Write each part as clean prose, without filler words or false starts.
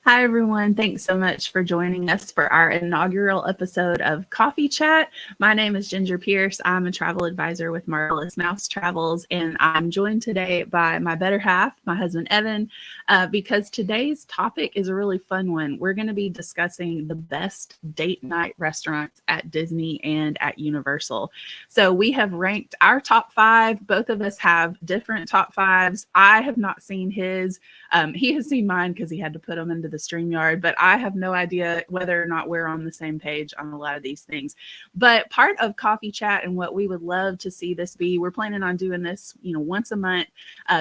Hi, everyone. Thanks so much for joining us for our inaugural episode of Coffee Chat. My name is Ginger Pierce. I'm a travel advisor with Marvelous Mouse Travels, and I'm joined today by my better half, my husband, Evan, because today's topic is a really fun one. We're going to be discussing the best date night restaurants at Disney and at Universal. So we have ranked our top five. Both of us have different top fives. I have not seen his. He has seen mine because he had to put them into the StreamYard, but I have no idea whether or not we're on the same page on a lot of these things. But part of Coffee Chat and what we would love to see this be, we're planning on doing this, once a month,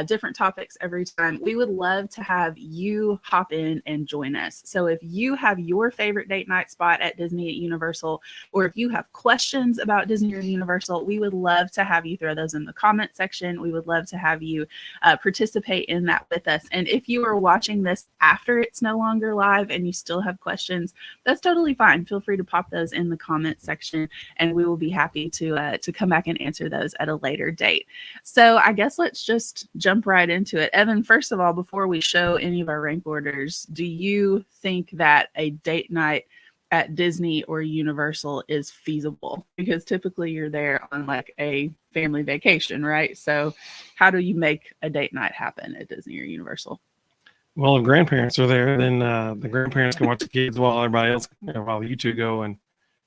different topics every time. We would love to have you hop in and join us. So if you have your favorite date night spot at Disney, at Universal, or if you have questions about Disney or Universal, we would love to have you throw those in the comment section. We would love to have you participate in that with us. And if you are watching this after it's no longer live and you still have questions, that's totally fine. Feel free to pop those in the comment section, and we will be happy to come back and answer those at a later date. So I guess let's just jump right into it. Evan, first of all, before we show any of our rank orders, do you think that a date night at Disney or Universal is feasible? Because typically you're there on like a family vacation, right? So how do you make a date night happen at Disney or Universal? Well, if grandparents are there, then the grandparents can watch the kids while everybody else, while you two go and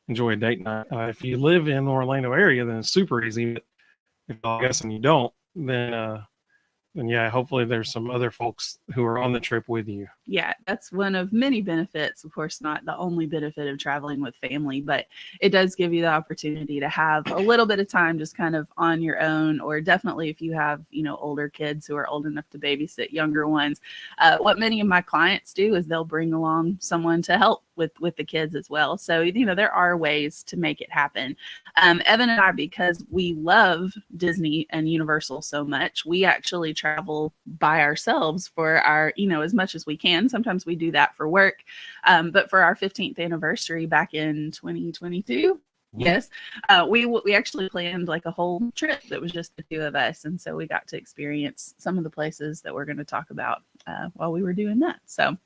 enjoy a date night. If you live in the Orlando area, then it's super easy. But if I guess and you don't, then yeah, hopefully there's some other folks who are on the trip with you. Yeah, that's one of many benefits. Of course, not the only benefit of traveling with family, but it does give you the opportunity to have a little bit of time just kind of on your own, or definitely if you have, older kids who are old enough to babysit younger ones. What many of my clients do is they'll bring along someone to help with the kids as well. So, there are ways to make it happen. Evan and I, because we love Disney and Universal so much, we actually travel by ourselves for our, as much as we can. Sometimes we do that for work. But for our 15th anniversary back in 2022, yes, we actually planned like a whole trip that was just the two of us. And so we got to experience some of the places that we're going to talk about while we were doing that. So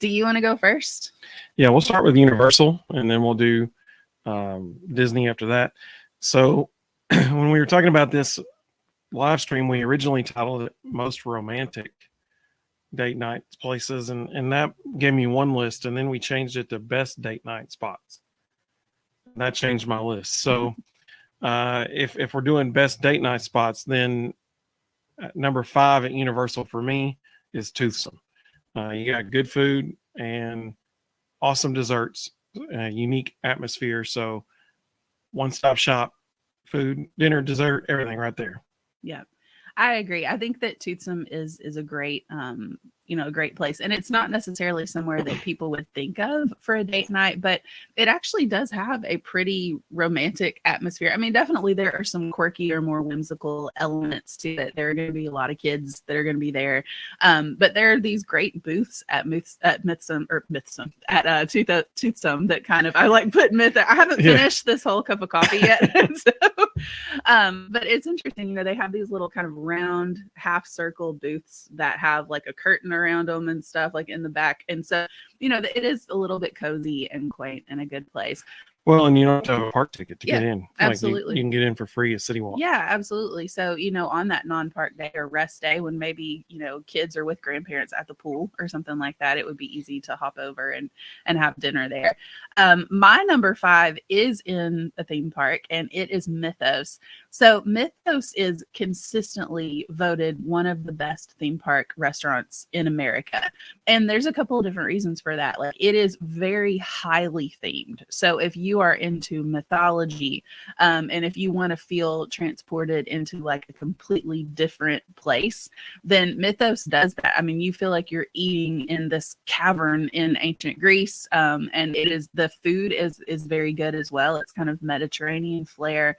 do you want to go first? Yeah, we'll start with Universal and then we'll do Disney after that. So when we were talking about this live stream, we originally titled it Most Romantic Date Night Places, and that gave me one list, and then we changed it to Best Date Night Spots. That changed my list. So if we're doing Best Date Night Spots, then number 5 at Universal for me is Toothsome. You got good food and awesome desserts, unique atmosphere. So one-stop shop, food, dinner, dessert, everything right there. Yeah, I agree. I think that Toothsome is a great, a great place. And it's not necessarily somewhere that people would think of for a date night, but it actually does have a pretty romantic atmosphere. I mean, definitely there are some quirky or more whimsical elements to it. There are going to be a lot of kids that are going to be there. But there are these great booths at Toothsome that kind of, I like put myth. I haven't finished this whole cup of coffee yet. But it's interesting, they have these little kind of round half circle booths that have like a curtain around them and stuff like in the back. And so, it is a little bit cozy and quaint and a good place. Well, and you don't have to have a park ticket to get in. Absolutely. Like you can get in for free at City Walk. Yeah, absolutely. So, on that non-park day or rest day when maybe, kids are with grandparents at the pool or something like that, it would be easy to hop over and have dinner there. My number 5 is in a theme park, and it is Mythos. So Mythos is consistently voted one of the best theme park restaurants in America. And there's a couple of different reasons for that. Like, it is very highly themed. So if you are into mythology, and if you want to feel transported into like a completely different place, then Mythos does that. I mean, you feel like you're eating in this cavern in ancient Greece, and the food is very good as well. It's kind of Mediterranean flair.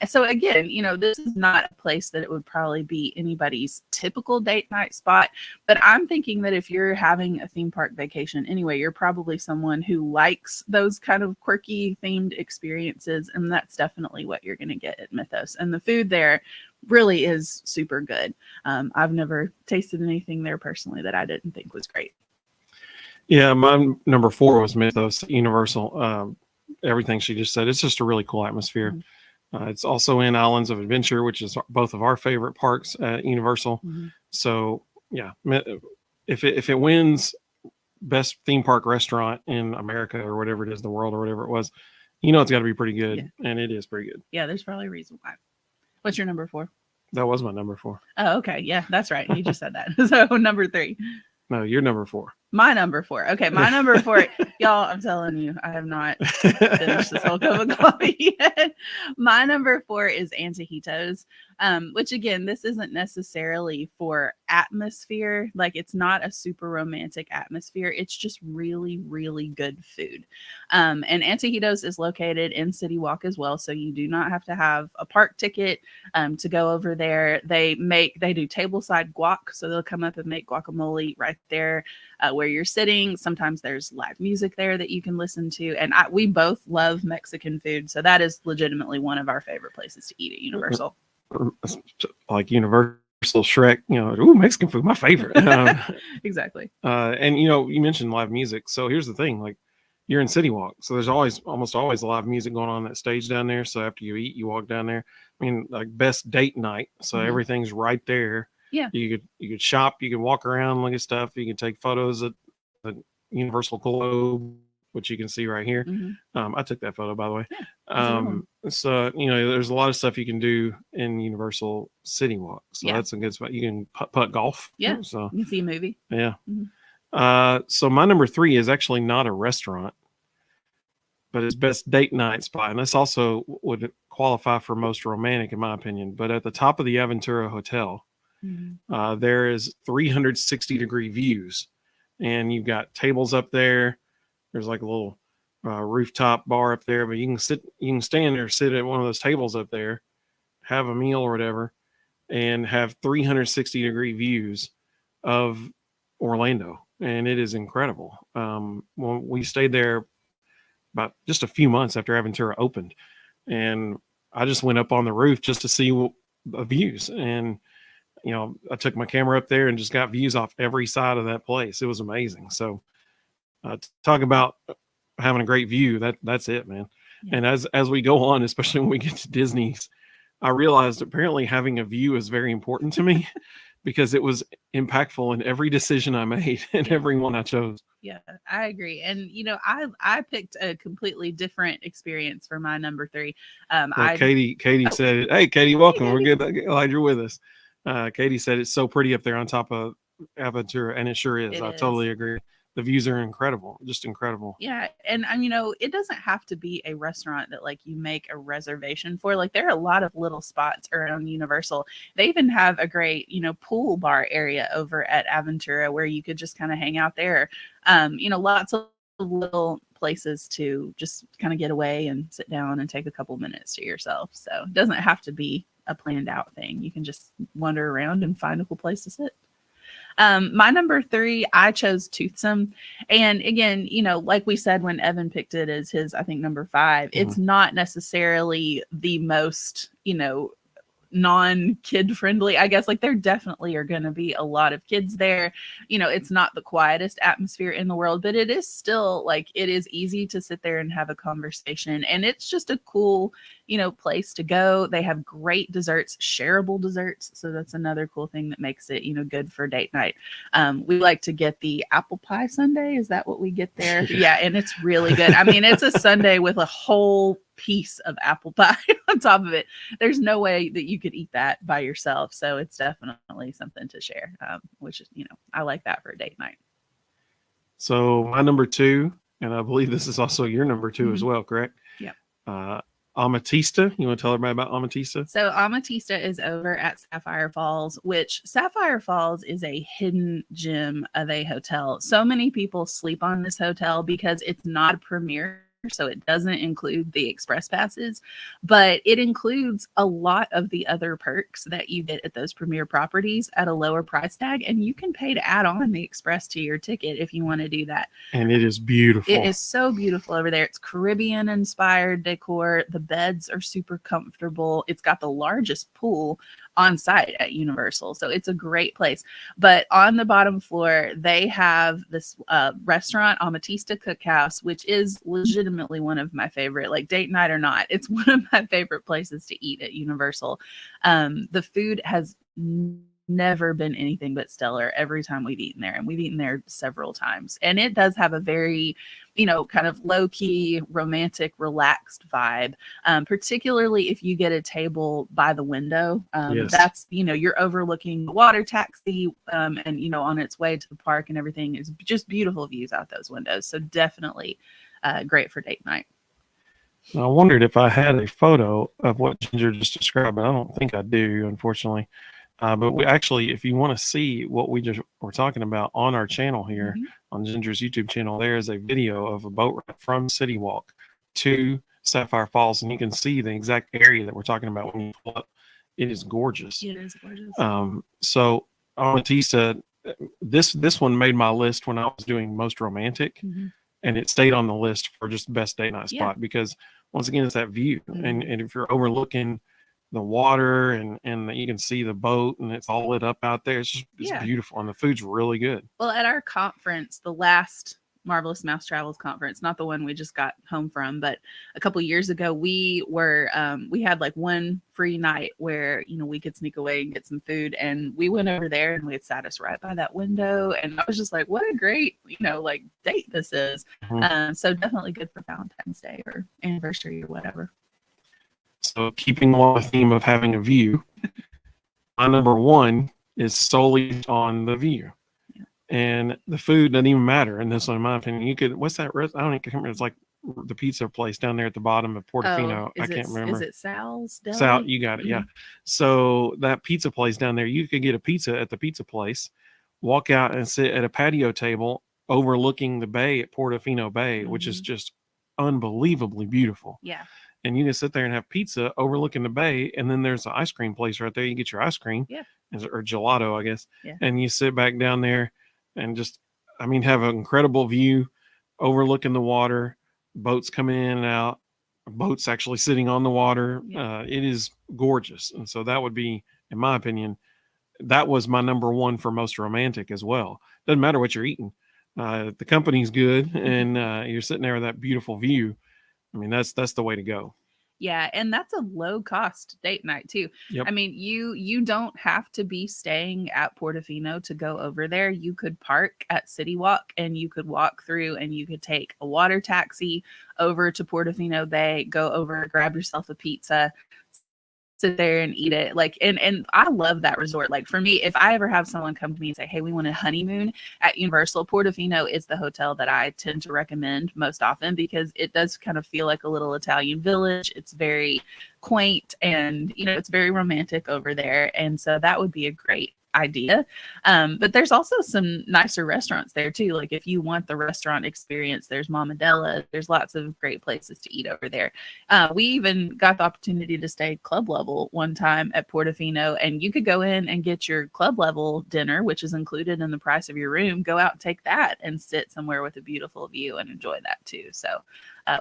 So again, this is not a place that it would probably be anybody's typical date night spot, but I'm thinking that if you're having a theme park vacation anyway, you're probably someone who likes those kind of quirky themed experiences, and that's definitely what you're going to get at Mythos. And the food there really is super good. I've never tasted anything there personally that I didn't think was great. Yeah, my number 4 was Mythos, Universal. Everything she just said. It's just a really cool atmosphere. It's also in Islands of Adventure, which is both of our favorite parks at Universal. So yeah, if it wins best theme park restaurant in America or whatever it is, the world or whatever it was, it's got to be pretty good, and it is pretty good. Yeah, there's probably a reason why. What's your number 4? That was my number 4. Oh, okay. Yeah, that's right. You just said that. So number 3. No, you're number 4. My number 4. Okay, my number 4. Y'all, I'm telling you, I have not finished this whole cup of coffee yet. My number 4 is Antios, which again, this isn't necessarily for atmosphere. Like, it's not a super romantic atmosphere. It's just really, really good food. And Antios is located in City Walk as well, so you do not have to have a park ticket to go over there. They do tableside guac, so they'll come up and make guacamole right there where you're sitting. Sometimes there's live music there that you can listen to. And we both love Mexican food. So that is legitimately one of our favorite places to eat at Universal. Like Universal Shrek, ooh, Mexican food, my favorite. Exactly. And, you mentioned live music. So here's the thing, like, you're in City Walk. So there's almost always live music going on that stage down there. So after you eat, you walk down there. I mean, like, best date night. So everything's right there. Yeah. You could shop, you could walk around, look at stuff, you can take photos at the Universal Globe, which you can see right here. I took that photo, by the way. Yeah, so there's a lot of stuff you can do in Universal City Walk. So that's a good spot. You can putt golf. Yeah. So you can see a movie. Yeah. So my number 3 is actually not a restaurant, but it's best date night spot. And this also would qualify for most romantic, in my opinion. But at the top of the Aventura Hotel, there is 360-degree views, and you've got tables up there. There's like a little rooftop bar up there, but you can stand there, sit at one of those tables up there, have a meal or whatever, and have 360-degree views of Orlando, and it is incredible. Well, we stayed there about just a few months after Aventura opened, and I just went up on the roof just to see the views, and I took my camera up there and just got views off every side of that place. It was amazing. So talk about having a great view. That's it, man. Yeah. And as we go on, especially when we get to Disney's, I realized apparently having a view is very important to me because it was impactful in every decision I made and every one I chose. Yeah, I agree. And, I picked a completely different experience for my number 3. Katie said it. Hey, Katie, welcome. We're good. Glad you're with us. Katie said it's so pretty up there on top of Aventura, and it sure is. I totally agree. The views are incredible, just incredible. Yeah, and it doesn't have to be a restaurant that like you make a reservation for. Like, there are a lot of little spots around Universal. They even have a great pool bar area over at Aventura where you could just kind of hang out there. Lots of little places to just kind of get away and sit down and take a couple minutes to yourself. So it doesn't have to be a planned out thing. You can just wander around and find a cool place to sit. My number 3, I chose Toothsome. And again, like we said, when Evan picked it as his, I think, number 5, it's not necessarily the most, non-kid friendly, I guess. Like, there definitely are going to be a lot of kids there. It's not the quietest atmosphere in the world, but it is still like, it is easy to sit there and have a conversation, and it's just a cool place to go. They have great desserts, shareable desserts, so that's another cool thing that makes it good for date night. We like to get the apple pie sundae. Is that what we get there? Yeah, and it's really good. I mean, it's a sundae with a whole piece of apple pie on top of it. There's no way that you could eat that by yourself, so it's definitely something to share, which is I like that for a date night. So my number 2, and I believe this is also your number 2 as well, correct? Yeah. Amatista. You want to tell everybody about Amatista? So Amatista is over at Sapphire Falls, which Sapphire Falls is a hidden gem of a hotel. So many people sleep on this hotel because it's not a premier, so it doesn't include the express passes, but it includes a lot of the other perks that you get at those premier properties at a lower price tag, and you can pay to add on the express to your ticket if you want to do that. And it is beautiful. It is so beautiful over there. It's Caribbean inspired decor. The beds are super comfortable. It's got the largest pool on site at Universal. So it's a great place. But on the bottom floor, they have this restaurant, Amatista Cookhouse, which is legitimately one of my favorite, like date night or not, it's one of my favorite places to eat at Universal. The food has never been anything but stellar every time we've eaten there, and we've eaten there several times. And it does have a very, kind of low-key, romantic, relaxed vibe, particularly if you get a table by the window. Yes. That's, you're overlooking the water taxi, and on its way to the park and everything. Is just beautiful views out those windows. So definitely great for date night. I wondered if I had a photo of what Ginger just described, but I don't think I do, unfortunately. But we actually, if you want to see what we just were talking about on our channel here, on Ginger's YouTube channel, there is a video of a boat ride from City Walk to Sapphire Falls, and you can see the exact area that we're talking about when you pull up. It is gorgeous. It is gorgeous. So Amatista, this one made my list when I was doing most romantic, and it stayed on the list for just best date night spot because once again, it's that view, and if you're overlooking the water and you can see the boat and it's all lit up out there. It's beautiful, and the food's really good. Well, at our conference, the last Marvelous Mouse Travels conference, not the one we just got home from, but a couple years ago, we had like one free night where, we could sneak away and get some food, and we went over there and we had sat us right by that window. And I was just like, what a great, like date this is. So definitely good for Valentine's Day or anniversary or whatever. So keeping on the theme of having a view, my number one is solely on the view. And the food doesn't even matter in this one, in my opinion. You could, what's that? I don't even remember. It's like the pizza place down there at the bottom of Portofino. I can't remember. Is it Sal's Deli? Sal, you got it. Yeah. So that pizza place down there, you could get a pizza at the pizza place, walk out and sit at a patio table overlooking the bay at Portofino Bay, which is just unbelievably beautiful. Yeah. And you can sit there and have pizza overlooking the bay, and then there's an ice cream place right there. You get your ice cream, or gelato, I guess, and you sit back down there and just, have an incredible view overlooking the water, boats coming in and out, boats actually sitting on the water. It is gorgeous. And so that would be, in my opinion, that was my number one for most romantic as well. Doesn't matter what you're eating. The company's good, and you're sitting there with that beautiful view. That's the way to go. Yeah, and that's a low cost date night too. Yep. You don't have to be staying at Portofino to go over there. You could park at City Walk, and you could walk through, and you could take a water taxi over to Portofino Bay, go over, grab yourself a pizza, sit there and eat it. And I love that resort. Like, for me, if I ever have someone come to me and say, hey, we want a honeymoon at Universal, Portofino is the hotel that I tend to recommend most often, because it does kind of feel like a little Italian village. It's very quaint, and it's very romantic over there. And so that would be a great idea. But there's also some nicer restaurants there too. Like, if you want the restaurant experience, there's Mamadella. There's lots of great places to eat over there. We even got the opportunity to stay club level one time at Portofino, and you could go in and get your club level dinner, which is included in the price of your room. Go out and take that and sit somewhere with a beautiful view and enjoy that too. So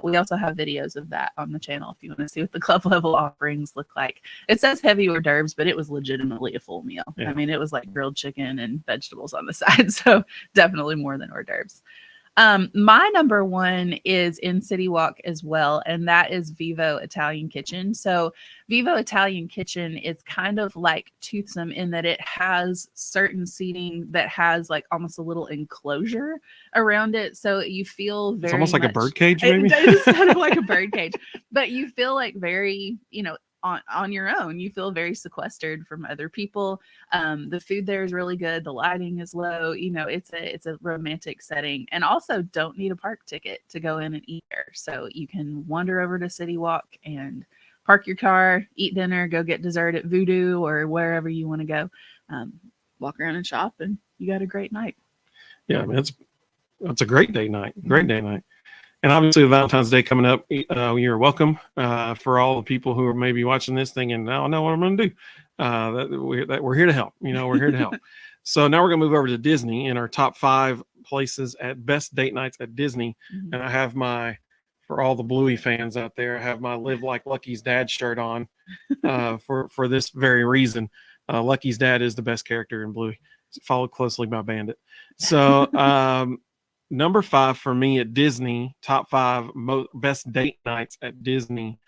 we also have videos of that on the channel if you want to see what the club level offerings look like. It says heavy hors d'oeuvres, but it was legitimately a full meal. Yeah. It was like grilled chicken and vegetables on the side. So definitely more than hors d'oeuvres. My number one is in City Walk as well, and that is Vivo Italian Kitchen. So Vivo Italian Kitchen is kind of like Toothsome in that it has certain seating that has like almost a little enclosure around it. So you feel very, it's almost like a bird cage, maybe? It's kind of like a bird cage, but you feel like very, on your own. You feel very sequestered from other people. The food there is really good. The lighting is low. It's a romantic setting, and also don't need a park ticket to go in and eat there. So you can wander over to City Walk and park your car, eat dinner, go get dessert at Voodoo or wherever you want to go. Walk around and shop, and you got a great night. Yeah, it's a great day night. Great day night. And obviously, Valentine's Day coming up, you're welcome. For all the people who are maybe watching this thing and now I know what I'm going to do. We're here to help. We're here to help. So now we're going to move over to Disney in our top 5 places at best date nights at Disney. And I have my for all the Bluey fans out there, I have my Live Like Lucky's Dad shirt on for this very reason. Lucky's dad is the best character in Bluey, followed closely by Bandit. So number 5 for me at Disney, top 5 best date nights at Disney.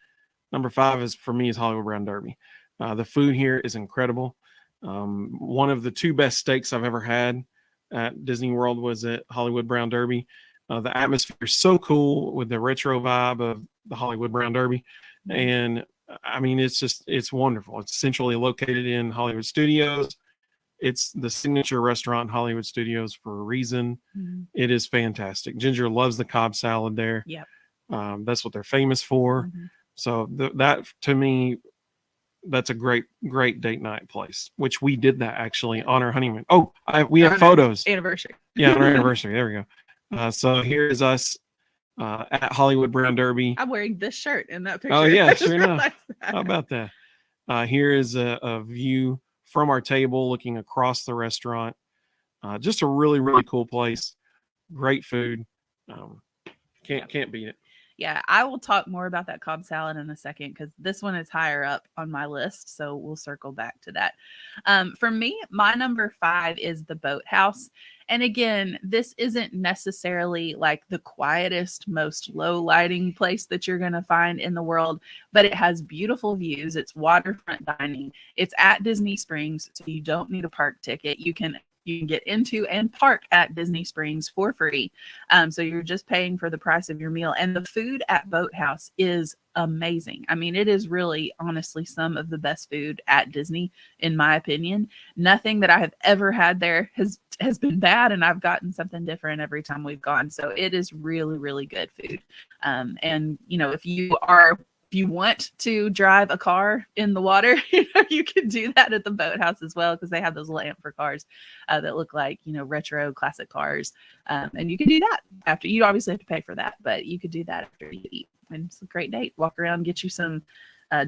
Number 5 is for me is Hollywood Brown Derby. The food here is incredible. One of the 2 best steaks I've ever had at Disney World was at Hollywood Brown Derby. The atmosphere is so cool with the retro vibe of the Hollywood Brown Derby. And I mean, it's wonderful. It's centrally located in Hollywood Studios. It's the signature restaurant in Hollywood Studios for a reason. Mm-hmm. It is fantastic. Ginger loves the Cobb salad there. Yep. That's what they're famous for. Mm-hmm. So that to me, that's a great date night place, which we did that actually on our honeymoon. Oh, we have photos. Anniversary. Yeah, on our anniversary. There we go. So here is us at Hollywood Brown Derby. I'm wearing this shirt in that picture. Oh yeah, sure enough. How about that? Here is a view from our table looking across the restaurant. Just a really, really cool place. Great food. Can't beat it. Yeah, I will talk more about that Cobb salad in a second because this one is higher up on my list. So we'll circle back to that. For me, my number 5 is the Boathouse. And again, this isn't necessarily like the quietest, most low lighting place that you're going to find in the world, but it has beautiful views. It's waterfront dining. It's at Disney Springs, so you don't need a park ticket. You can get into and park at Disney Springs for free. So you're just paying for the price of your meal. And the food at Boathouse is amazing. I mean, it is really, honestly, some of the best food at Disney, in my opinion. Nothing that I have ever had there has been bad, and I've gotten something different every time we've gone. So it is really, really good food. And, you know, if you want to drive a car in the water, you can do that at the Boathouse as well, because they have those little Amper cars that look like, retro classic cars. And you can do that after. You obviously have to pay for that, but you could do that after you eat. And it's a great date. Walk around, get you some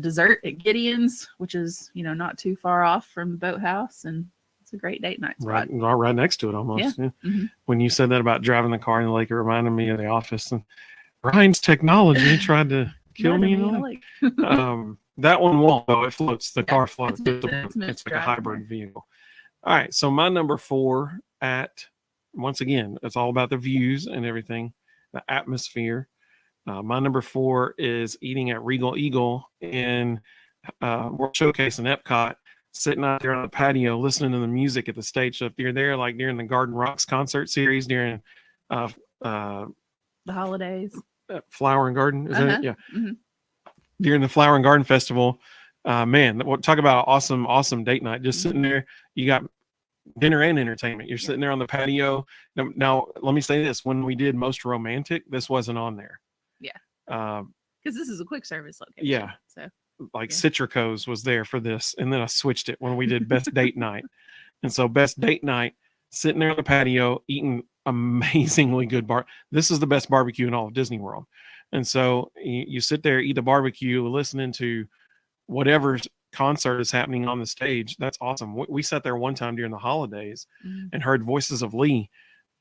dessert at Gideon's, which is, not too far off from the Boathouse. And it's a great date night spot. Right next to it almost. Yeah. Mm-hmm. When you said that about driving the car in the lake, it reminded me of The Office. And Ryan's technology tried to kill me in the lake. That one won't, though. It floats. The car floats. It's like a hybrid vehicle. All right. So my number 4 once again, it's all about the views and everything, the atmosphere. My number 4 is eating at Regal Eagle in World Showcase in Epcot, sitting out there on the patio, listening to the music at the stage. So if you're there, like during the Garden Rocks concert series, during the holidays, Flower and Garden, is that it? Yeah. Mm-hmm. During the Flower and Garden Festival, man, talk about awesome date night. Just sitting there, you got dinner and entertainment. You're sitting there on the patio. Now, let me say this: when we did Most Romantic, this wasn't on there. Yeah. Because this is a quick service location. Yeah. So Citrico's was there for this, and then I switched it when we did Best Date Night. And so Best Date Night, sitting there on the patio, eating amazingly good this is the best barbecue in all of Disney World. And so you sit there, eat the barbecue, listening to whatever concert is happening on the stage. That's awesome. We sat there one time during the holidays and heard Voices of Lee,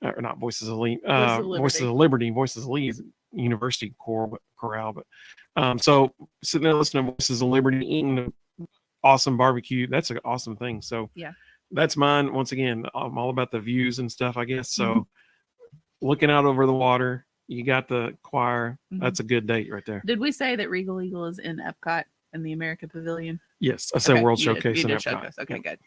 or not Voices of Lee, Voices of Liberty, Voices of Lee's University Chorale. But so sitting there listening to Voices of Liberty, eating awesome barbecue, that's an awesome thing. So yeah. That's mine. Once again, I'm all about the views and stuff, I guess. So looking out over the water, you got the choir. That's a good date right there. Did we say that Regal Eagle is in Epcot in the America Pavilion? Yes, I said World Showcase in Epcot. Showcase. Okay, good.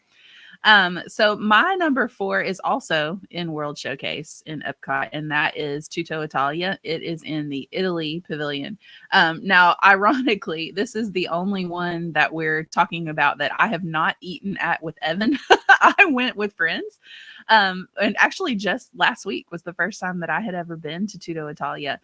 So my number 4 is also in World Showcase in Epcot, and that is Tuto Italia. It is in the Italy Pavilion. Now, ironically, this is the only one that we're talking about that I have not eaten at with Evan. I went with friends. And actually just last week was the first time that I had ever been to Tuto Italia.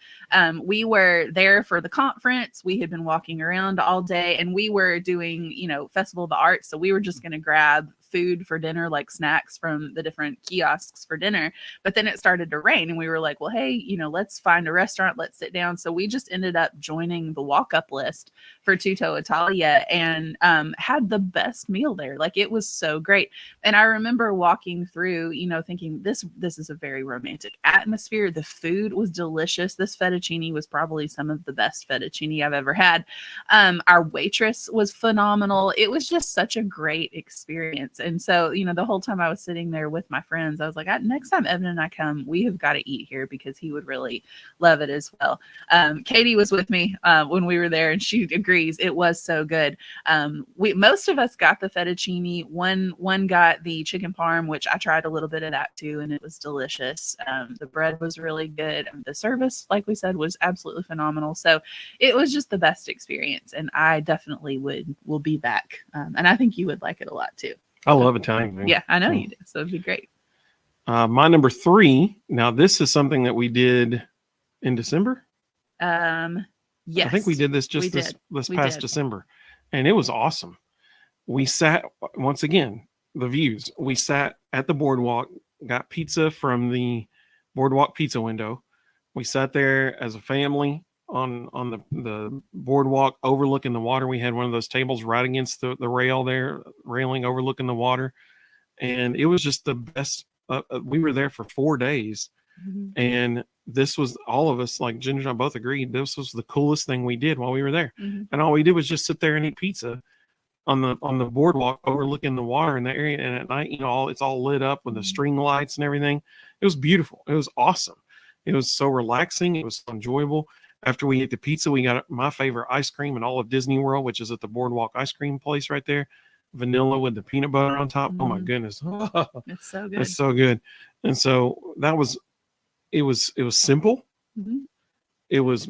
We were there for the conference. We had been walking around all day, and we were doing, Festival of the Arts. So we were just going to grab food for dinner, like snacks from the different kiosks for dinner. But then it started to rain and we were like, well, hey, you know, let's find a restaurant, let's sit down. So we just ended up joining the walk-up list for Tuto Italia and had the best meal there. Like it was so great. And I remember walking through, you know, thinking this is a very romantic atmosphere. The food was delicious. This fettuccine was probably some of the best fettuccine I've ever had. Our waitress was phenomenal. It was just such a great experience. And so, you know, the whole time I was sitting there with my friends, I was like, next time Evan and I come, we have got to eat here because he would really love it as well. Katie was with me when we were there and she agrees it was so good. Most of us got the fettuccine. One got the chicken parm, which I tried a little bit of that too, and it was delicious. The bread was really good. The service, like we said, was absolutely phenomenal. So it was just the best experience, and I definitely will be back. And I think you would like it a lot too. I love Italian food. Yeah, I know you do. So it'd be great. My number 3. Now, this is something that we did in December. Yes, I think we did this this past December, and it was awesome. We sat, once again, the views. We sat at the boardwalk, got pizza from the boardwalk pizza window. We sat there as a family on the boardwalk overlooking the water. We had one of those tables right against the railing overlooking the water. And it was just the best. We were there for 4 days. Mm-hmm. And this was, all of us, like Ginger and I both agreed, this was the coolest thing we did while we were there. Mm-hmm. And all we did was just sit there and eat pizza on the boardwalk overlooking the water in the area. And at night, you know, it's all lit up with the string lights and everything. It was beautiful. It was awesome. It was so relaxing. It was so enjoyable. After we ate the pizza, we got my favorite ice cream in all of Disney World, which is at the boardwalk ice cream place right there. Vanilla with the peanut butter on top. Oh my goodness. It's so good. It's so good. And so it was simple. Mm-hmm. It was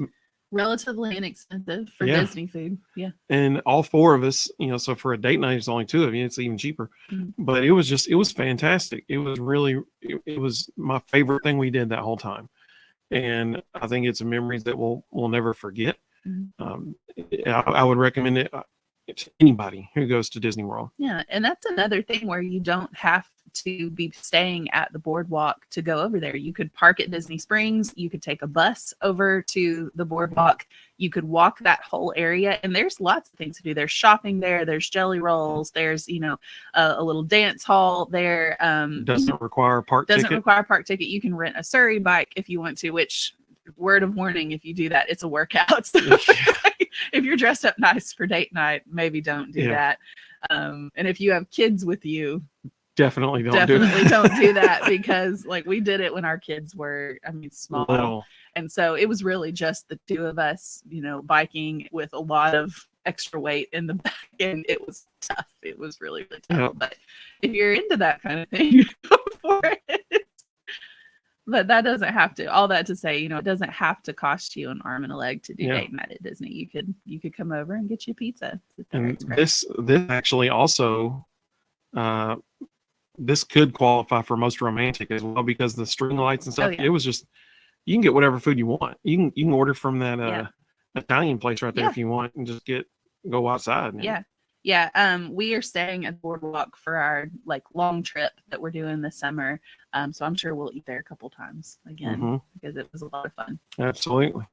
relatively inexpensive for Disney food. Yeah. And all 4 of us, you know, so for a date night, it's only 2 of you. It's even cheaper. Mm-hmm. But it was fantastic. It was really, it was my favorite thing we did that whole time. And I think it's memories that we'll never forget. Mm-hmm. I would recommend it to anybody who goes to Disney World. Yeah. And that's another thing where you don't have to be staying at the boardwalk to go over there. You could park at Disney Springs. You could take a bus over to the boardwalk. You could walk that whole area, and there's lots of things to do. There's shopping there. There's jelly rolls. There's, you know, a little dance hall there. Doesn't require a park ticket. Doesn't require a park ticket. You can rent a Surrey bike if you want to, which, word of warning, if you do that, it's a workout. So if you're dressed up nice for date night, maybe don't do that. And if you have kids with you, definitely don't do that, because like we did it when our kids were, small. Little. And so it was really just the 2 of us, you know, biking with a lot of extra weight in the back, and it was tough. It was really, really tough. Yep. But if you're into that kind of thing, go for it. But that doesn't have to. All that to say, you know, it doesn't have to cost you an arm and a leg to do date night at Disney. You could come over and get you pizza. And this actually also, this could qualify for most romantic as well, because the string lights and stuff. It was just, you can get whatever food you want. You can order from that Italian place right there if you want, and just go outside. We are staying at Boardwalk for our long trip that we're doing this summer. So I'm sure we'll eat there a couple times again, because it was a lot of fun. Absolutely.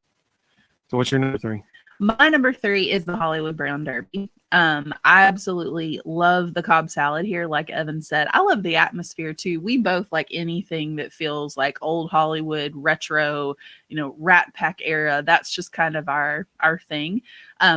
So what's your number 3? My number 3 is the Hollywood Brown Derby. I absolutely love the Cobb salad here. Like Evan said, I love the atmosphere too. We both like anything that feels like old Hollywood, retro, you know, Rat Pack era. That's just kind of our thing.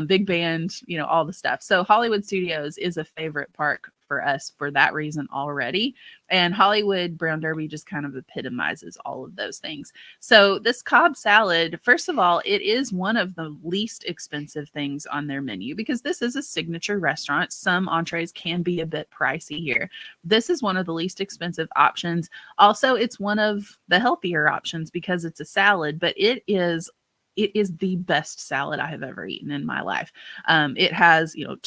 Big band, you know, all the stuff. So Hollywood Studios is a favorite park for us for that reason already. And Hollywood Brown Derby just kind of epitomizes all of those things. So this Cobb salad, first of all, it is one of the least expensive things on their menu, because this is a signature restaurant. Some entrees can be a bit pricey here. This is one of the least expensive options. Also, it's one of the healthier options because it's a salad, but it is the best salad I have ever eaten in my life. It has, you know,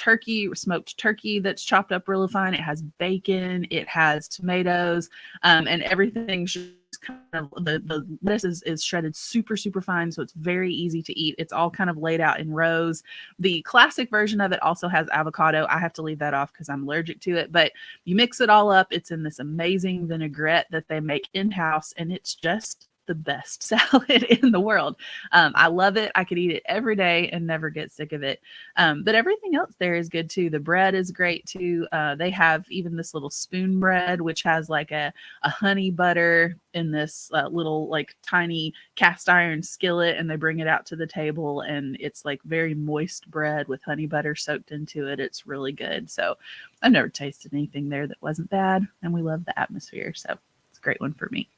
smoked turkey that's chopped up really fine. It has bacon. It has tomatoes, and everything's just kind of the lettuce is shredded super, super fine. So it's very easy to eat. It's all kind of laid out in rows. The classic version of it also has avocado. I have to leave that off because I'm allergic to it, but you mix it all up. It's in this amazing vinaigrette that they make in-house, and it's just the best salad in the world. I love it. I could eat it every day and never get sick of it. But everything else there is good too. The bread is great too. They have even this little spoon bread, which has like a honey butter in this little like tiny cast iron skillet, and they bring it out to the table, and it's like very moist bread with honey butter soaked into it. It's really good. So I've never tasted anything there that wasn't bad, and we love the atmosphere. So it's a great one for me.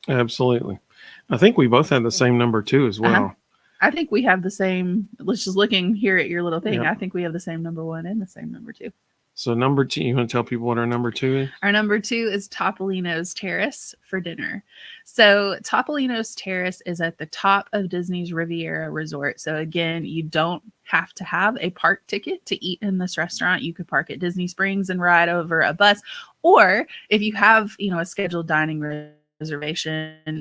Absolutely. I think we both had the same number 2 as well. I think we have the same. Let's just looking here at your little thing. Yep. I think we have the same number 1 and the same number 2. So number 2, you want to tell people what our number 2 is? Our number 2 is Topolino's Terrace for dinner. So Topolino's Terrace is at the top of Disney's Riviera Resort. So again, you don't have to have a park ticket to eat in this restaurant. You could park at Disney Springs and ride over a bus, or if you have, a scheduled dining reservation,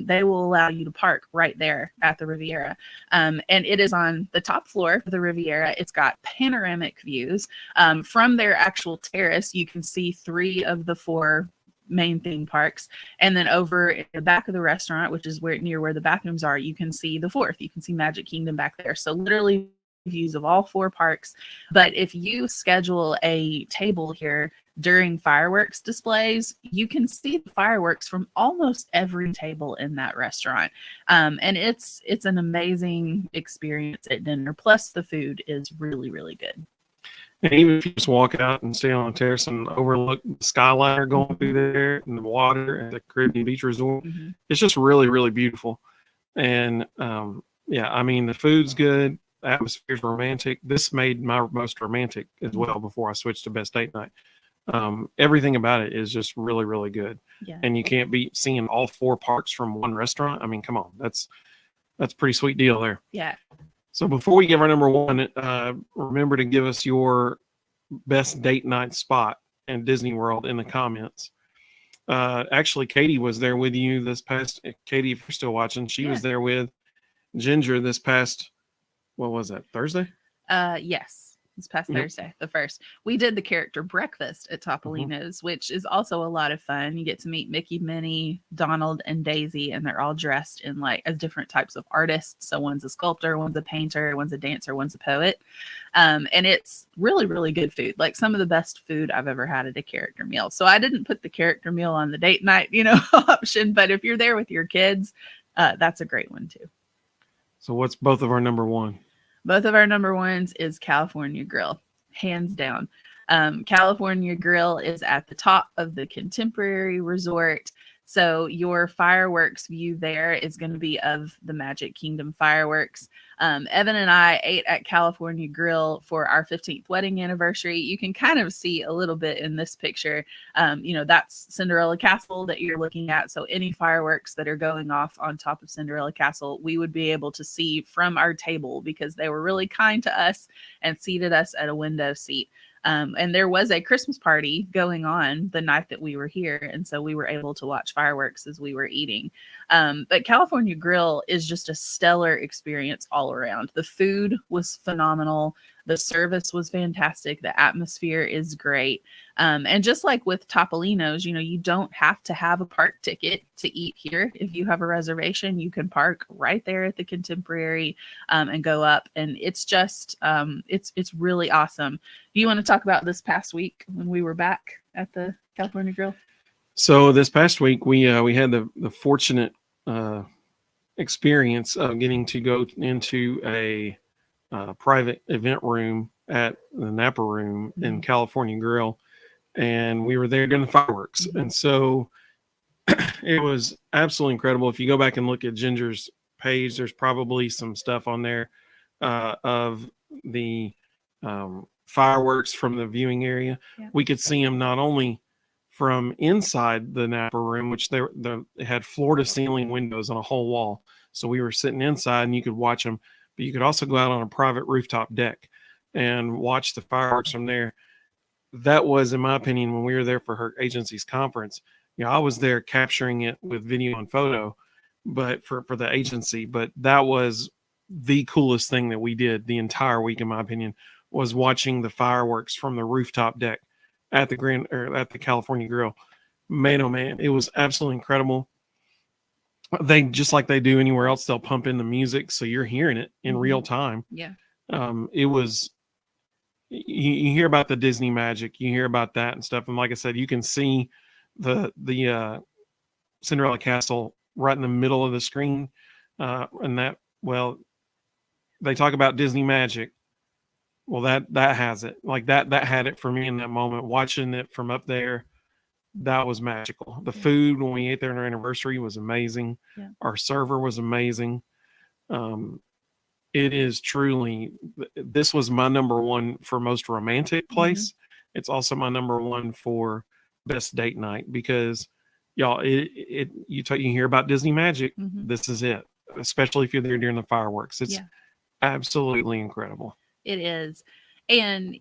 they will allow you to park right there at the Riviera. And it is on the top floor of the Riviera. It's got panoramic views. From their actual terrace, you can see 3 of the 4 main theme parks. And then over in the back of the restaurant, which is near where the bathrooms are, you can see the 4th. You can see Magic Kingdom back there. So literally views of all 4 parks. But if you schedule a table here during fireworks displays, you can see the fireworks from almost every table in that restaurant. And it's an amazing experience at dinner. Plus the food is really, really good. And even if you just walk out and stay on the terrace and overlook the skyliner going through there and the water at the Caribbean Beach Resort, it's just really, really beautiful. And the food's good. The atmosphere's romantic. This made my most romantic as well before I switched to best date night. Everything about it is just really, really good. Yeah. And you can't beat seeing all 4 parks from one restaurant. I mean, come on, that's a pretty sweet deal there. Yeah. So before we give our number 1, remember to give us your best date night spot in Disney World in the comments. Actually, Katie was there with you this past. Katie, if you're still watching, she was there with Ginger this past. What was that? Thursday? Yes. This past Thursday, the 1st. We did the character breakfast at Topolino's, which is also a lot of fun. You get to meet Mickey, Minnie, Donald, and Daisy, and they're all dressed in as different types of artists. So one's a sculptor, one's a painter, one's a dancer, one's a poet. And it's really, really good food. Like some of the best food I've ever had at a character meal. So I didn't put the character meal on the date night, option, but if you're there with your kids, that's a great one too. So what's both of our number 1? Both of our number 1s is California Grill, hands down. California Grill is at the top of the Contemporary Resort. So your fireworks view there is going to be of the Magic Kingdom fireworks. Evan and I ate at California Grill for our 15th wedding anniversary. You can kind of see a little bit in this picture. That's Cinderella Castle that you're looking at. So any fireworks that are going off on top of Cinderella Castle, we would be able to see from our table because they were really kind to us and seated us at a window seat. And there was a Christmas party going on the night that we were here. And so we were able to watch fireworks as we were eating. But California Grill is just a stellar experience all around. The food was phenomenal. The service was fantastic. The atmosphere is great. And just like with Topolino's, you don't have to have a park ticket to eat here. If you have a reservation, you can park right there at the Contemporary and go up. And it's just, it's really awesome. Do you want to talk about this past week when we were back at the California Grill? So this past week, we had the fortunate experience of getting to go into a private event room at the Napa Room in California Grill, and we were there during the fireworks. And so it was absolutely incredible. If you go back and look at Ginger's page, there's probably some stuff on there of the fireworks from the viewing area. Yeah. We could see them not only from inside the Napa Room, which they had floor-to-ceiling windows on a whole wall. So we were sitting inside, and you could watch them. But you could also go out on a private rooftop deck and watch the fireworks from there. That was, in my opinion, when we were there for her agency's conference, I was there capturing it with video and photo, but for the agency. But that was the coolest thing that we did the entire week, in my opinion, was watching the fireworks from the rooftop deck at the California Grill. Man, oh man, it was absolutely incredible. They, just like they do anywhere else, they'll pump in the music so you're hearing it in real time. Yeah. It was, you hear about the Disney magic, you hear about that and stuff, and like I said, you can see the Cinderella Castle right in the middle of the screen, and that, well, they talk about Disney magic. Well, that has it. Like that had it for me in that moment. Watching it from up there, that was magical. The food when we ate there on our anniversary was amazing. Yeah. Our server was amazing. It is truly, this was my number one for most romantic place. It's also my number one for best date night, because y'all, you hear about Disney magic. This is it, especially if you're there during the fireworks. It's absolutely incredible. It is. And,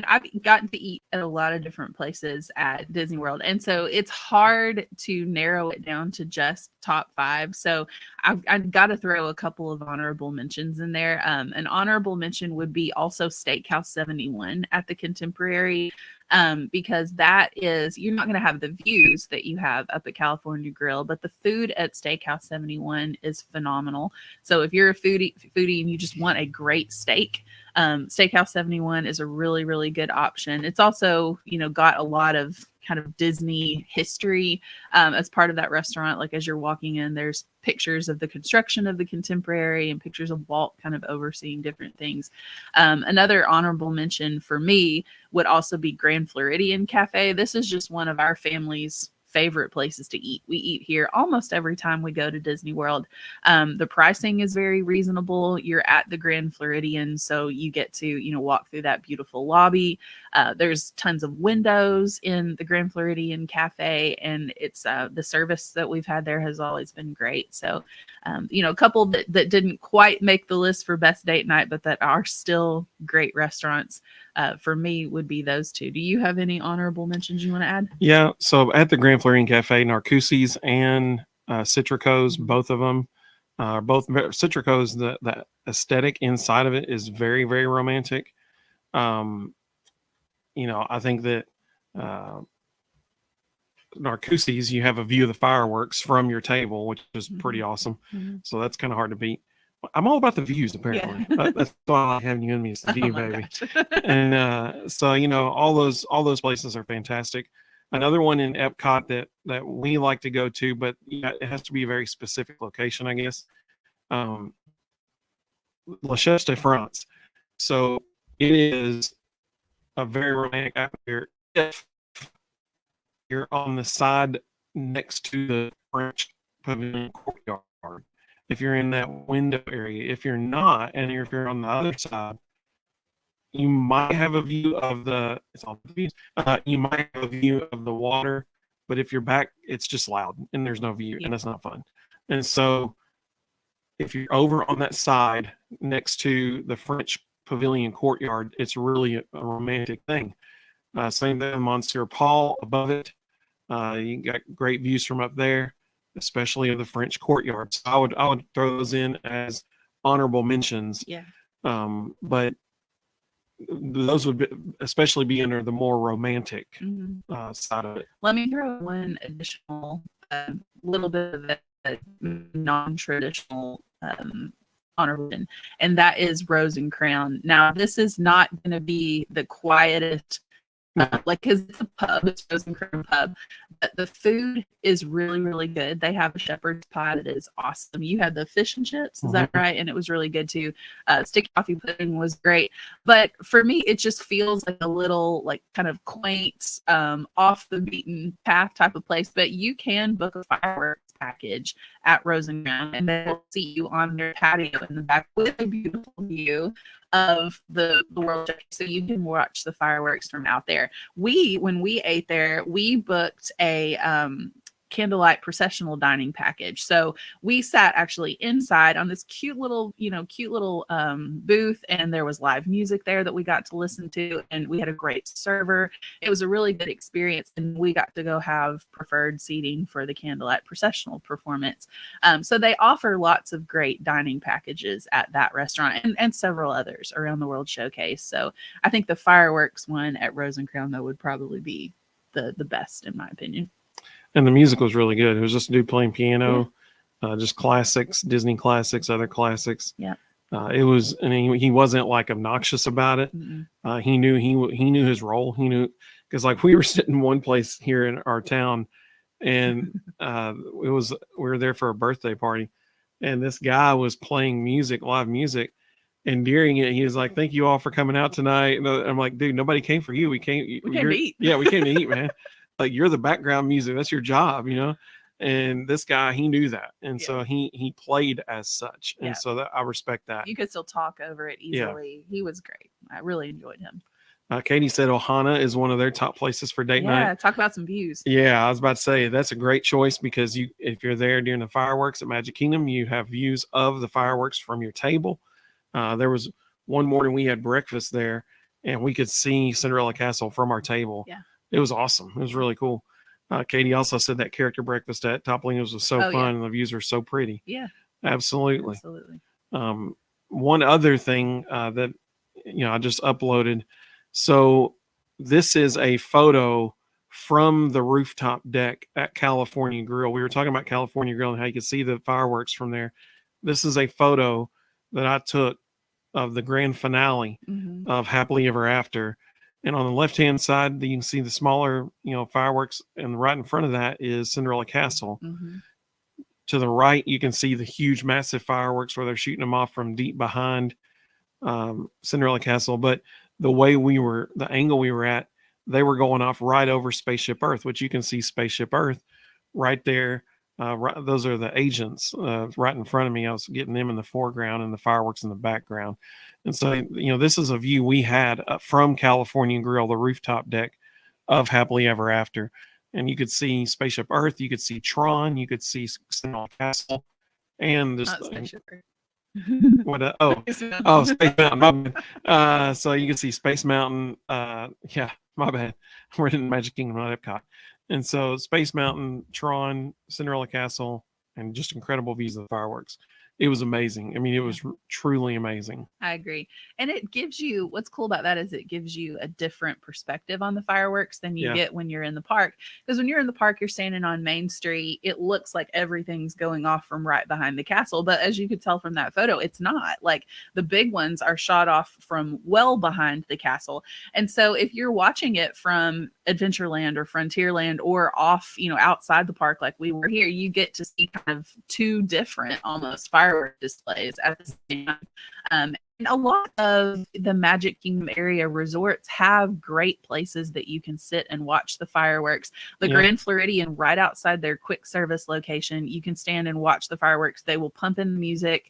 I've gotten to eat at a lot of different places at Disney World. And so it's hard to narrow it down to just top 5. So I've got to throw a couple of honorable mentions in there. An honorable mention would be also Steakhouse 71 at the Contemporary, because that is, you're not going to have the views that you have up at California Grill, but the food at Steakhouse 71 is phenomenal. So if you're a foodie and you just want a great steak, Steakhouse 71 is a really, really good option. It's also, got a lot of kind of Disney history as part of that restaurant. Like as you're walking in, there's pictures of the construction of the Contemporary and pictures of Walt kind of overseeing different things. Another honorable mention for me would also be Grand Floridian Cafe. This is just one of our family's favorite places to eat. We eat here almost every time we go to Disney World. The pricing is very reasonable. You're at the Grand Floridian, so you get to, walk through that beautiful lobby. There's tons of windows in the Grand Floridian Cafe, and it's the service that we've had there has always been great. So, a couple that didn't quite make the list for best date night, but that are still great restaurants for me would be those two. Do you have any honorable mentions you want to add? Yeah. So at the Grand Floridian Cafe, Narcoossee's and Citrico's, both of them, both Citrico's, the aesthetic inside of it is very, very romantic. I think that Narcoossee's, you have a view of the fireworks from your table, which is pretty awesome. So that's kind of hard to beat. I'm all about the views, apparently. Yeah. That's why I like having you and me as the view, baby. Gosh. And so, all those places are fantastic. Another one in Epcot that we like to go to, but it has to be a very specific location, I guess. La Chaise de France. So it is a very romantic atmosphere if you're on the side next to the French Pavilion courtyard. If you're in that window area, if you're not, and if you're on the other side, you might have a view of you might have a view of the water, but if you're back, it's just loud and there's no view, and that's not fun. And so if you're over on that side next to the French Pavilion courtyard, it's really a romantic thing. Same thing, Monsieur Paul above it. You got great views from up there, especially of the French courtyard. So I would throw those in as honorable mentions. Yeah. But those would especially be under the more romantic side of it. Let me throw one additional little bit of a non-traditional honorable mention, and that is Rosen Crown. Now, this is not going to be the quietest, because it's a pub, it's Rosen Crown Pub, but the food is really, really good. They have a shepherd's pie that is awesome. You had the fish and chips, is that right? And it was really good too. Sticky coffee pudding was great, but for me, it just feels like a little, kind of quaint, off the beaten path type of place. But you can book a fireworks package at Rosen Crown, and they'll see you on their patio in the back with a beautiful view of the World Showcase, so you can watch the fireworks from out there. When we ate there, we booked a candlelight processional dining package. So we sat actually inside on this cute little booth, and there was live music there that we got to listen to, and we had a great server. It was a really good experience, and we got to go have preferred seating for the candlelight processional performance. So they offer lots of great dining packages at that restaurant, and several others around the World Showcase. So I think the fireworks one at Rosen Crown, though, would probably be the best in my opinion. And the music was really good. It was just a dude playing piano, just classics, Disney classics, other classics. Yeah. It was, and he wasn't like obnoxious about it. He knew his role. He knew, because like we were sitting in one place here in our town, and we were there for a birthday party, and this guy was playing music, live music, and during it, he was like, "Thank you all for coming out tonight." And I'm like, "Dude, nobody came for you. We came to eat." Yeah, we came to eat, man. Like, you're the background music. That's your job, you know? And this guy, he knew that. And so he played as such. And so that I respect that. You could still talk over it easily. He was great. I really enjoyed him. Katie said Ohana is one of their top places for date night. Yeah, talk about some views. Yeah, I was about to say that's a great choice, because if you're there during the fireworks at Magic Kingdom, you have views of the fireworks from your table. There was one morning we had breakfast there, and we could see Cinderella Castle from our table. Yeah. It was awesome. It was really cool. Katie also said that character breakfast at Topolino's was so fun, and the views are so pretty. Yeah, absolutely. One other thing that I just uploaded. So this is a photo from the rooftop deck at California Grill. We were talking about California Grill and how you could see the fireworks from there. This is a photo that I took of the grand finale of Happily Ever After. And on the left-hand side, you can see the smaller, fireworks, and right in front of that is Cinderella Castle. To the right, you can see the huge, massive fireworks where they're shooting them off from deep behind Cinderella Castle. But the angle we were at, they were going off right over Spaceship Earth, which you can see Spaceship Earth right there. Those are the agents right in front of me. I was getting them in the foreground and the fireworks in the background. And so, this is a view we had from California Grill, the rooftop deck of Happily Ever After. And you could see Spaceship Earth, you could see Tron, you could see Cinderella Castle, and this. Spaceship Earth. Space Mountain. So you can see Space Mountain. Yeah, my bad. We're in Magic Kingdom, not Epcot. And so Space Mountain, Tron, Cinderella Castle, and just incredible views of the fireworks. It was amazing. I mean, it was truly amazing. I agree. And it gives you, what's cool about that is it gives you a different perspective on the fireworks than you get when you're in the park. Because when you're in the park, you're standing on Main Street. It looks like everything's going off from right behind the castle. But as you could tell from that photo, it's not. Like, the big ones are shot off from well behind the castle. And so if you're watching it from Adventureland or Frontierland or off, outside the park like we were here, you get to see kind of two different almost firework displays at the same time. And a lot of the Magic Kingdom area resorts have great places that you can sit and watch the fireworks. The Grand Floridian, right outside their quick service location, you can stand and watch the fireworks. They will pump in the music.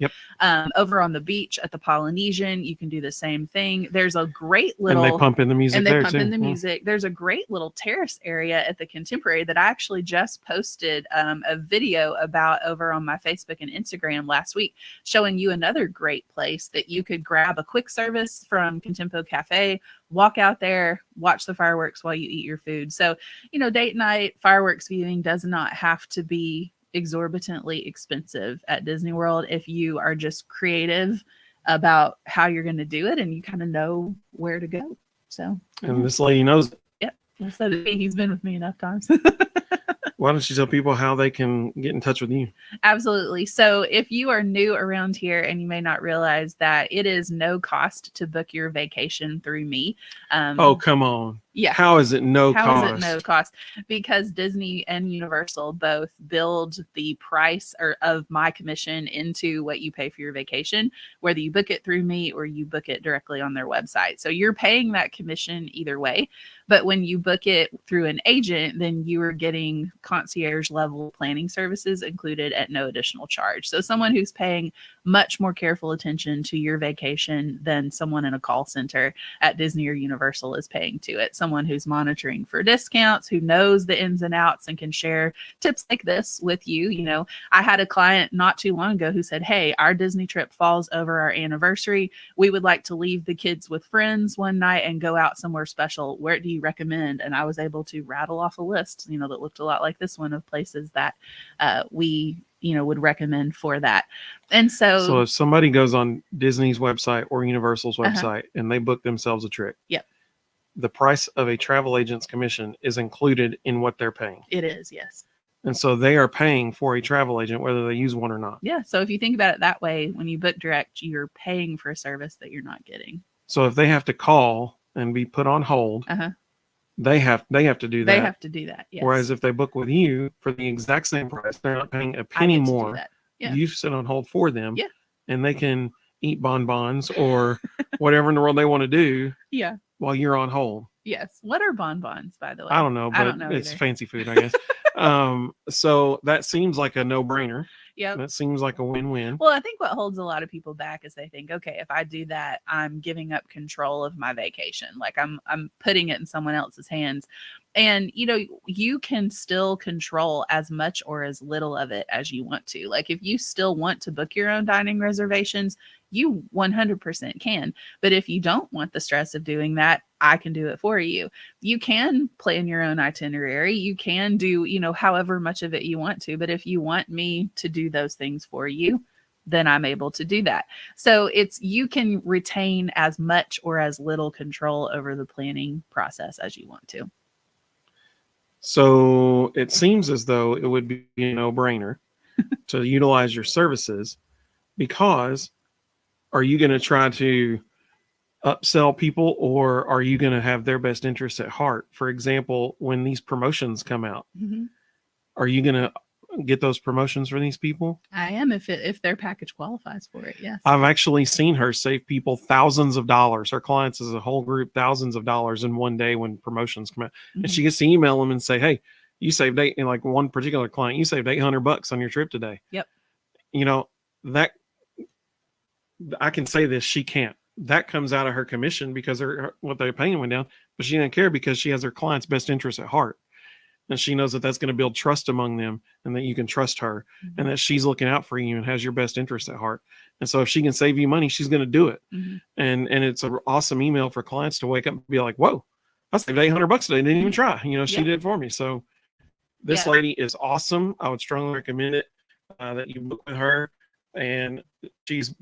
Over on the beach at the Polynesian, you can do the same thing. There's a great little... And they pump in the music there, too. There's a great little terrace area at the Contemporary that I actually just posted a video about over on my Facebook and Instagram last week, showing you another great place that you could grab a quick service from Contempo Cafe, walk out there, watch the fireworks while you eat your food. So, date night fireworks viewing does not have to be exorbitantly expensive at Disney World if you are just creative about how you're going to do it and you kind of know where to go. So, and this lady knows it. Yep. So he's been with me enough times. Why don't you tell people how they can get in touch with you? Absolutely. So if you are new around here and you may not realize that it is no cost to book your vacation through me. Oh, come on. Yeah. How is it no cost? How is it no cost? Because Disney and Universal both build the price of my commission into what you pay for your vacation, whether you book it through me or you book it directly on their website. So you're paying that commission either way. But when you book it through an agent, then you are getting concierge level planning services included at no additional charge. So someone who's paying much more careful attention to your vacation than someone in a call center at Disney or Universal is paying to it. someone who's monitoring for discounts, who knows the ins and outs and can share tips like this with you. You know, I had a client not too long ago who said, hey, our Disney trip falls over our anniversary. We would like to leave the kids with friends one night and go out somewhere special. Where do you recommend? And I was able to rattle off a list, you know, that looked a lot like this one of places that we, you know, would recommend for that. And so if somebody goes on Disney's website or Universal's website and they book themselves a trip, yep, the price of a travel agent's commission is included in what they're paying. It is, yes. And so they are paying for a travel agent, whether they use one or not. Yeah. So if you think about it that way, when you book direct, you're paying for a service that you're not getting. So if they have to call and be put on hold, they have to do that. They have to do that. Yes. Whereas if they book with you for the exact same price, they're not paying a penny more. Yeah. You sit on hold for them. Yeah. And they can eat bonbons or whatever in the world they want to do. Yeah. While you're on hold. Yes. What are bonbons, by the way? I don't know, but it's fancy food, I guess. So that seems like a no-brainer. Yeah. That seems like a win-win. Well, I think what holds a lot of people back is they think, okay, if I do that, I'm giving up control of my vacation. Like I'm putting it in someone else's hands. And, you know, you can still control as much or as little of it as you want to. Like if you still want to book your own dining reservations, you 100% can. But if you don't want the stress of doing that, I can do it for you. You can plan your own itinerary. You can do, you know, however much of it you want to. But if you want me to do those things for you, then I'm able to do that. So you can retain as much or as little control over the planning process as you want to. So it seems as though it would be a no-brainer to utilize your services, because are you going to try to upsell people, or are you going to have their best interests at heart? For example, when these promotions come out, are you going to get those promotions for these people? I am, if their package qualifies for it. Yes. I've actually seen her save people thousands of dollars. Her clients as a whole group, thousands of dollars in one day when promotions come out. And she gets to email them and say, hey, you saved like one particular client, you saved $800 on your trip today. Yep. You know, that I can say this, she can't. That comes out of her commission because what they're paying went down, but she doesn't care because she has her client's best interest at heart. And she knows that that's going to build trust among them, and that you can trust her, and that she's looking out for you and has your best interest at heart. And so if she can save you money, she's going to do it. And it's an awesome email for clients to wake up and be like, whoa, I saved $800 today. Didn't even try. You know, she did it for me. So this lady is awesome. I would strongly recommend it, that you book with her. And she's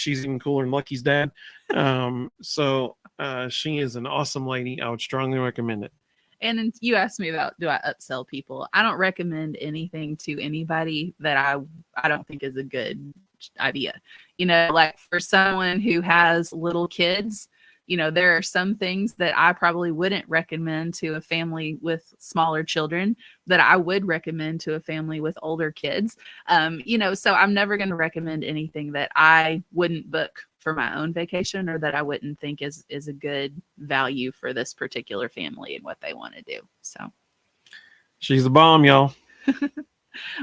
even cooler than Lucky's dad. So she is an awesome lady. I would strongly recommend it. And you asked me about, do I upsell people? I don't recommend anything to anybody that I don't think is a good idea. You know, like for someone who has little kids, you know, there are some things that I probably wouldn't recommend to a family with smaller children that I would recommend to a family with older kids. You know, so I'm never going to recommend anything that I wouldn't book for my own vacation, or that I wouldn't think is a good value for this particular family and what they want to do. So she's a bomb, y'all.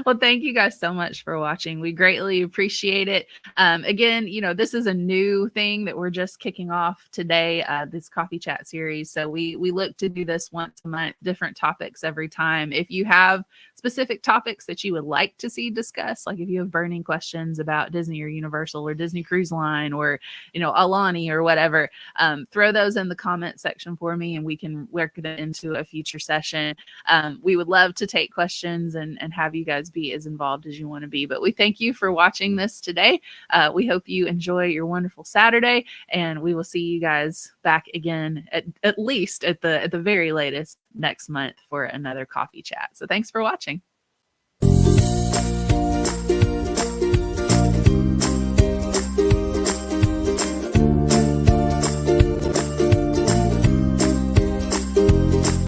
Well, thank you guys so much for watching. We greatly appreciate it. Again, you know, this is a new thing that we're just kicking off today, this coffee chat series. So we look to do this once a month, different topics every time. If you have specific topics that you would like to see discussed, like if you have burning questions about Disney or Universal or Disney Cruise Line or, you know, Alani or whatever, throw those in the comment section for me and we can work them into a future session. We would love to take questions and have you guys be as involved as you want to be. But we thank you for watching this today. We hope you enjoy your wonderful Saturday, and we will see you guys back again at least at the very latest next month for another coffee chat. So thanks for watching.